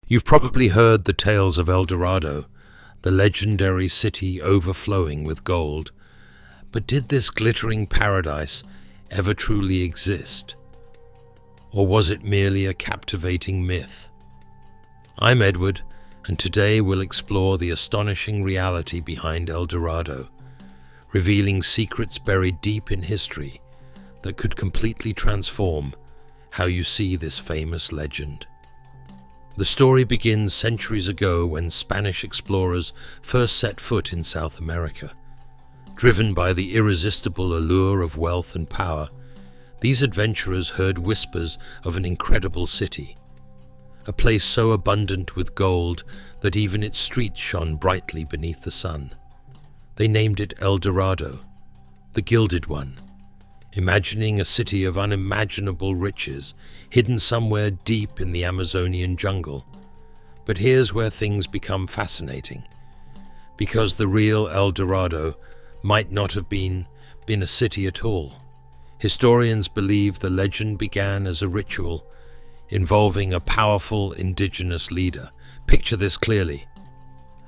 You've probably heard the tales of El Dorado, the legendary city overflowing with gold. But did this glittering paradise ever truly exist? Or was it merely a captivating myth? I'm Edward, and today we'll explore the astonishing reality behind El Dorado, revealing secrets buried deep in history that could completely transform how you see this famous legend. The story begins centuries ago when Spanish explorers first set foot in South America. Driven by the irresistible allure of wealth and power, these adventurers heard whispers of an incredible city, a place so abundant with gold that even its streets shone brightly beneath the sun. They named it El Dorado, the Gilded One, imagining a city of unimaginable riches hidden somewhere deep in the Amazonian jungle. But here's where things become fascinating, because the real El Dorado might not have been a city at all. Historians believe the legend began as a ritual involving a powerful indigenous leader. Picture this clearly: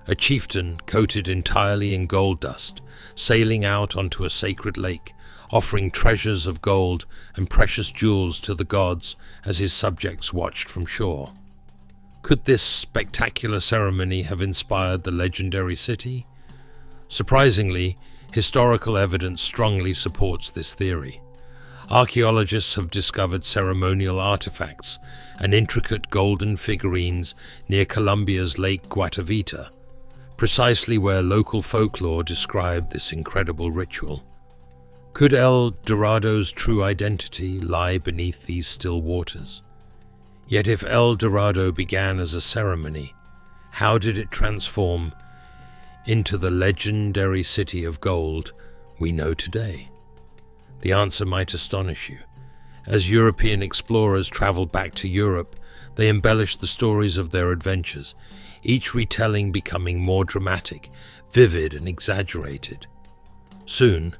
a chieftain coated entirely in gold dust, sailing out onto a sacred lake, offering treasures of gold and precious jewels to the gods as his subjects watched from shore. Could this spectacular ceremony have inspired the legendary city? Surprisingly, historical evidence strongly supports this theory. Archaeologists have discovered ceremonial artifacts and intricate golden figurines near Colombia's Lake Guatavita, precisely where local folklore described this incredible ritual. Could El Dorado's true identity lie beneath these still waters? Yet if El Dorado began as a ceremony, how did it transform into the legendary city of gold we know today? The answer might astonish you. As European explorers traveled back to Europe, they embellished the stories of their adventures, each retelling becoming more dramatic, vivid, and exaggerated. Soon,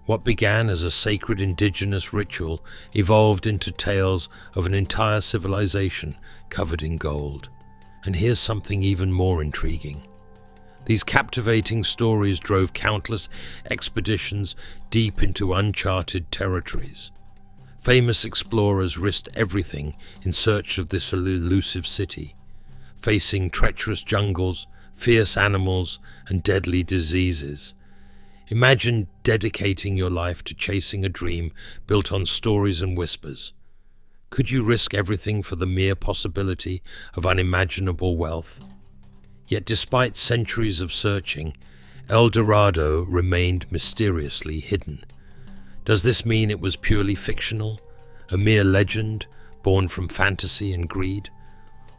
what began as a sacred indigenous ritual evolved into tales of an entire civilization covered in gold. And here's something even more intriguing. These captivating stories drove countless expeditions deep into uncharted territories. Famous explorers risked everything in search of this elusive city, facing treacherous jungles, fierce animals, and deadly diseases. Imagine dedicating your life to chasing a dream built on stories and whispers. Could you risk everything for the mere possibility of unimaginable wealth? Yet despite centuries of searching, El Dorado remained mysteriously hidden. Does this mean it was purely fictional, a mere legend born from fantasy and greed?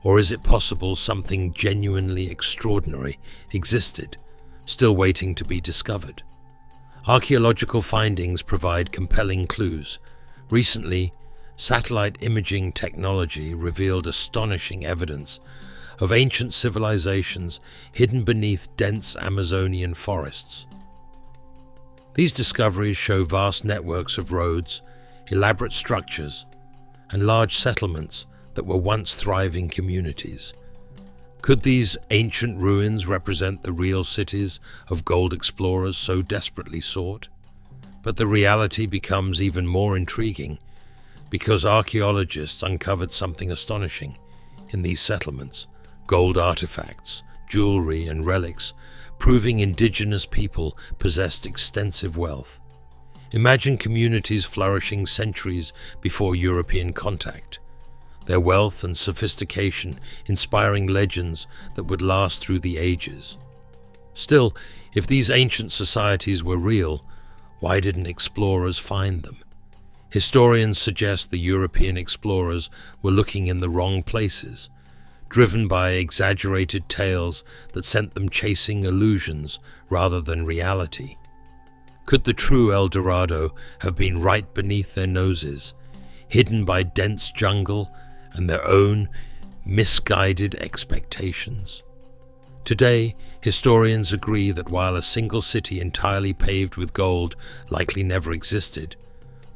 Or is it possible something genuinely extraordinary existed, still waiting to be discovered? Archaeological findings provide compelling clues. Recently, satellite imaging technology revealed astonishing evidence of ancient civilizations hidden beneath dense Amazonian forests. These discoveries show vast networks of roads, elaborate structures, and large settlements that were once thriving communities. Could these ancient ruins represent the real cities of gold explorers so desperately sought? But the reality becomes even more intriguing because archaeologists uncovered something astonishing in these settlements: gold artifacts, jewelry, and relics, proving indigenous people possessed extensive wealth. Imagine communities flourishing centuries before European contact, their wealth and sophistication inspiring legends that would last through the ages. Still, if these ancient societies were real, why didn't explorers find them? Historians suggest the European explorers were looking in the wrong places, driven by exaggerated tales that sent them chasing illusions rather than reality. Could the true El Dorado have been right beneath their noses, hidden by dense jungle and their own misguided expectations? Today, historians agree that while a single city entirely paved with gold likely never existed,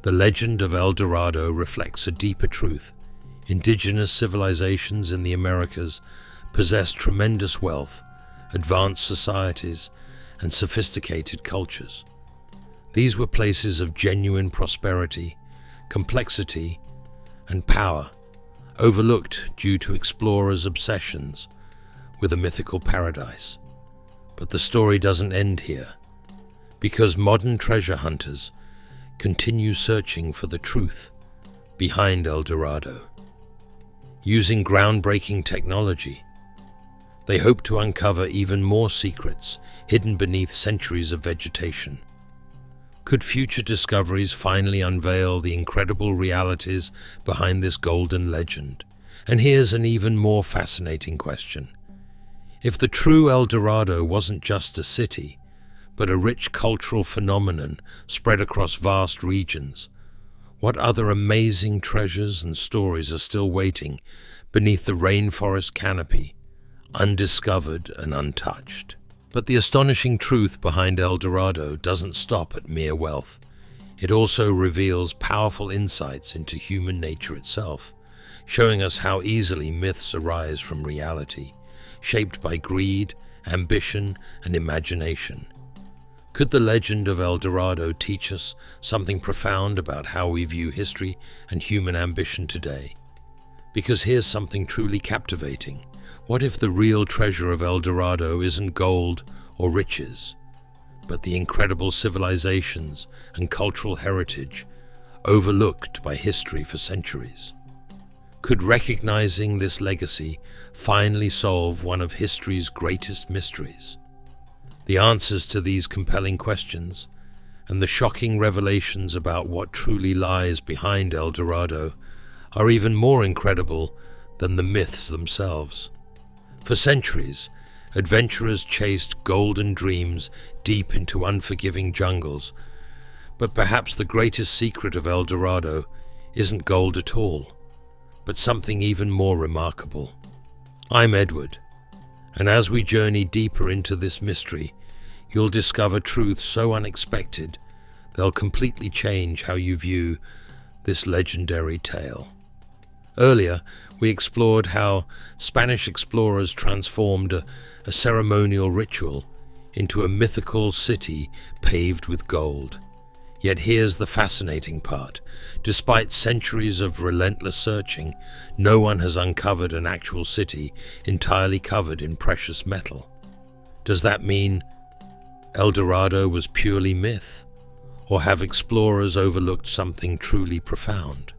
the legend of El Dorado reflects a deeper truth. Indigenous civilizations in the Americas possessed tremendous wealth, advanced societies, and sophisticated cultures. These were places of genuine prosperity, complexity, and power, overlooked due to explorers' obsessions with a mythical paradise. But the story doesn't end here, because modern treasure hunters continue searching for the truth behind El Dorado. Using groundbreaking technology, they hope to uncover even more secrets hidden beneath centuries of vegetation. Could future discoveries finally unveil the incredible realities behind this golden legend? And here's an even more fascinating question. If the true El Dorado wasn't just a city, but a rich cultural phenomenon spread across vast regions, what other amazing treasures and stories are still waiting beneath the rainforest canopy, undiscovered and untouched? But the astonishing truth behind El Dorado doesn't stop at mere wealth. It also reveals powerful insights into human nature itself, showing us how easily myths arise from reality, shaped by greed, ambition, and imagination. Could the legend of El Dorado teach us something profound about how we view history and human ambition today? Because here's something truly captivating. What if the real treasure of El Dorado isn't gold or riches, but the incredible civilizations and cultural heritage overlooked by history for centuries? Could recognizing this legacy finally solve one of history's greatest mysteries? The answers to these compelling questions and the shocking revelations about what truly lies behind El Dorado are even more incredible than the myths themselves. For centuries, adventurers chased golden dreams deep into unforgiving jungles, but perhaps the greatest secret of El Dorado isn't gold at all, but something even more remarkable. I'm Edward, and as we journey deeper into this mystery, you'll discover truths so unexpected they'll completely change how you view this legendary tale. Earlier, we explored how Spanish explorers transformed a ceremonial ritual into a mythical city paved with gold. Yet here's the fascinating part. Despite centuries of relentless searching, no one has uncovered an actual city entirely covered in precious metal. Does that mean El Dorado was purely myth, or have explorers overlooked something truly profound?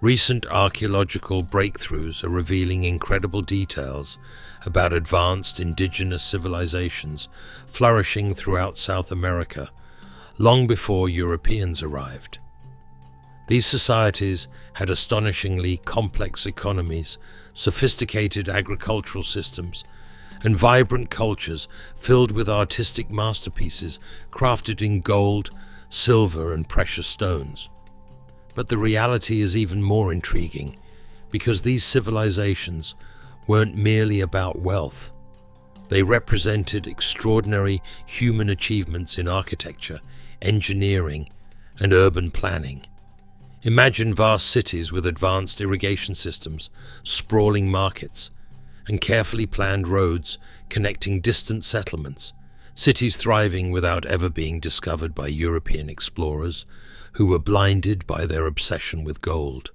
Recent archaeological breakthroughs are revealing incredible details about advanced indigenous civilizations flourishing throughout South America long before Europeans arrived. These societies had astonishingly complex economies, sophisticated agricultural systems, and vibrant cultures filled with artistic masterpieces crafted in gold, silver, and precious stones. But the reality is even more intriguing, because these civilizations weren't merely about wealth. They represented extraordinary human achievements in architecture, engineering, and urban planning. Imagine vast cities with advanced irrigation systems, sprawling markets, and carefully planned roads connecting distant settlements, cities thriving without ever being discovered by European explorers who were blinded by their obsession with gold.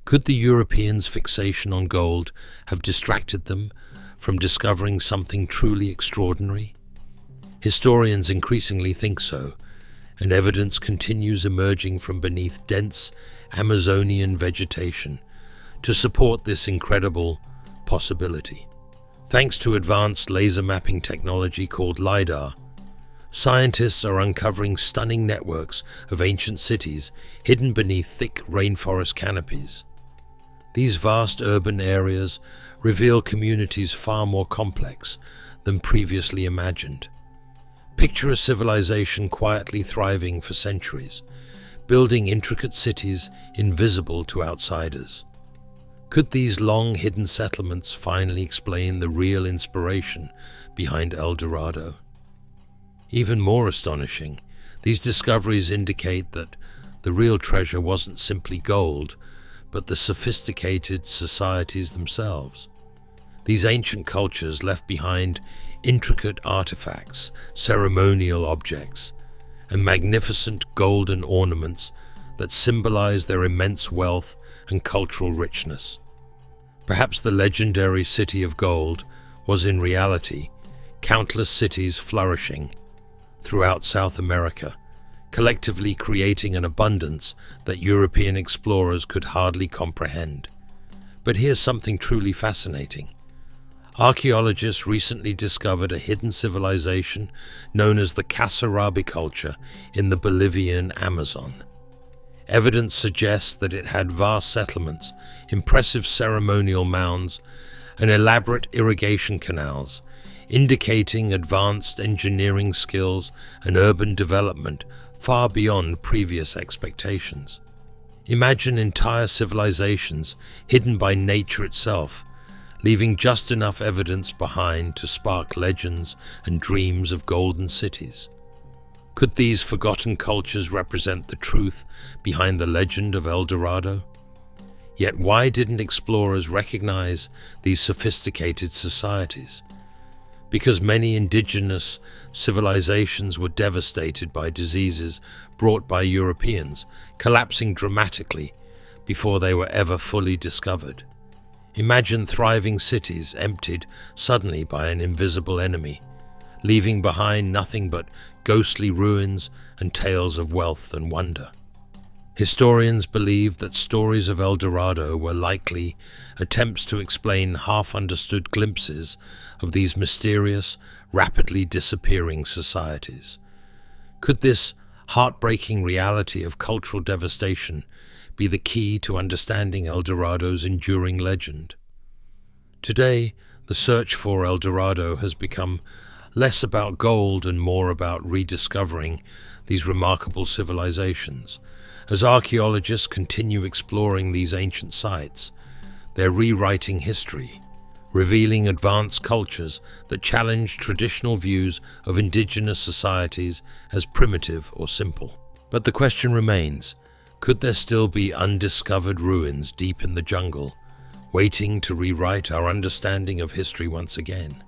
Could the Europeans' fixation on gold have distracted them from discovering something truly extraordinary? Historians increasingly think so, and evidence continues emerging from beneath dense Amazonian vegetation to support this incredible possibility. Thanks to advanced laser mapping technology called LIDAR, scientists are uncovering stunning networks of ancient cities hidden beneath thick rainforest canopies. These vast urban areas reveal communities far more complex than previously imagined. Picture a civilization quietly thriving for centuries, building intricate cities invisible to outsiders. Could these long-hidden settlements finally explain the real inspiration behind El Dorado? Even more astonishing, these discoveries indicate that the real treasure wasn't simply gold, but the sophisticated societies themselves. These ancient cultures left behind intricate artifacts, ceremonial objects, and magnificent golden ornaments that symbolize their immense wealth and cultural richness. Perhaps the legendary city of gold was in reality countless cities flourishing throughout South America, collectively creating an abundance that European explorers could hardly comprehend. But here's something truly fascinating. Archaeologists recently discovered a hidden civilization known as the Kasarabi culture in the Bolivian Amazon. Evidence suggests that it had vast settlements, impressive ceremonial mounds, and elaborate irrigation canals, indicating advanced engineering skills and urban development far beyond previous expectations. Imagine entire civilizations hidden by nature itself, leaving just enough evidence behind to spark legends and dreams of golden cities. Could these forgotten cultures represent the truth behind the legend of El Dorado? Yet why didn't explorers recognize these sophisticated societies? Because many indigenous civilizations were devastated by diseases brought by Europeans, collapsing dramatically before they were ever fully discovered. Imagine thriving cities emptied suddenly by an invisible enemy, leaving behind nothing but ghostly ruins and tales of wealth and wonder. Historians believe that stories of El Dorado were likely attempts to explain half-understood glimpses of these mysterious, rapidly disappearing societies. Could this heartbreaking reality of cultural devastation be the key to understanding El Dorado's enduring legend? Today, the search for El Dorado has become less about gold and more about rediscovering these remarkable civilizations. As archaeologists continue exploring these ancient sites, they're rewriting history, revealing advanced cultures that challenge traditional views of indigenous societies as primitive or simple. But the question remains, could there still be undiscovered ruins deep in the jungle, waiting to rewrite our understanding of history once again?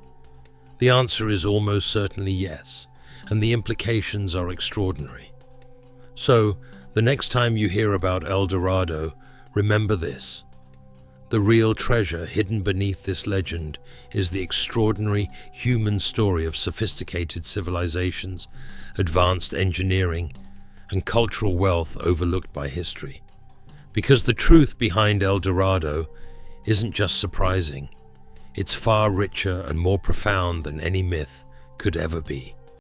The answer is almost certainly yes, and the implications are extraordinary. So, the next time you hear about El Dorado, remember this. The real treasure hidden beneath this legend is the extraordinary human story of sophisticated civilizations, advanced engineering, and cultural wealth overlooked by history. Because the truth behind El Dorado isn't just surprising, it's far richer and more profound than any myth could ever be.